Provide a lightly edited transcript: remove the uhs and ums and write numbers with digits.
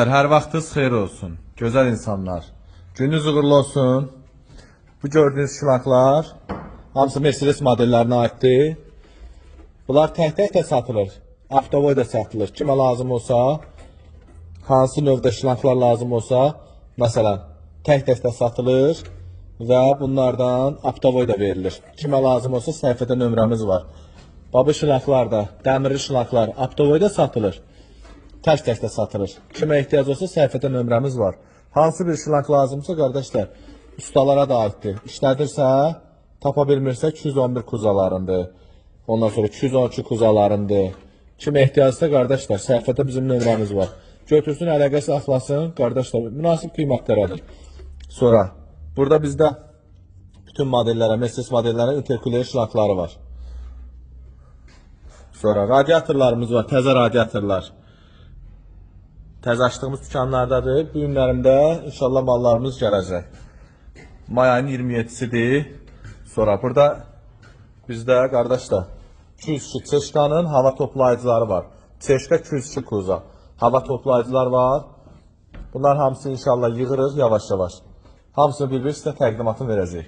Her vaxtınız xeyir olsun. Gözəl insanlar. Gününüz uğurlu olsun. Bu gördüğünüz şlaklar hamısı Mercedes modellərinə aiddir. Bunlar tək-tək də satılır. Avtovoy da satılır. Kimə lazım olsa, hansı növdə şlaklar lazım olsa, məsələn, tək-tək də satılır və bunlardan avtovoy da verilir. Kimə lazım olsa səhifədə nömrəmiz var. Bu şlaklar da, dəmirli şlaklar avtovoy da satılır. Tək-tək də satılır. Kimə ehtiyac olsa səhifədə nömrəmiz var. Hansı bir şlank lazımsa, qardaşlar, ustalara da aiddir. İşlədirsə, tapa bilmirsə 211 kuzalarındır. Ondan sonra 212 kuzalarındır. Kimə ehtiyacsa, qardaşlar, səhifədə bizim nömrəmiz var. Götürsün, əlaqə saxlasın, qardaşlar, münasib qiymətlərədir. Sonra, burada bizdə bütün modellərə, Mercedes modellərə interkuler şlankları var. Sonra, radiatorlarımız var, təzə radiatorlar. Təzə açdığımız dükanlardadır. Bu günlərimdə inşallah mallarımız gələcək. May ayının 27-sidir. Sonra burada bizdə qardaşlar 202 Çeşkanın hava toplayıcıları var. Çeşka 202 kuza. Hava toplayıcılar var. Bunlar hamısını inşallah yığırıq yavaş-yavaş. Hamısını bir-bir sizə təqdimatını verəcək.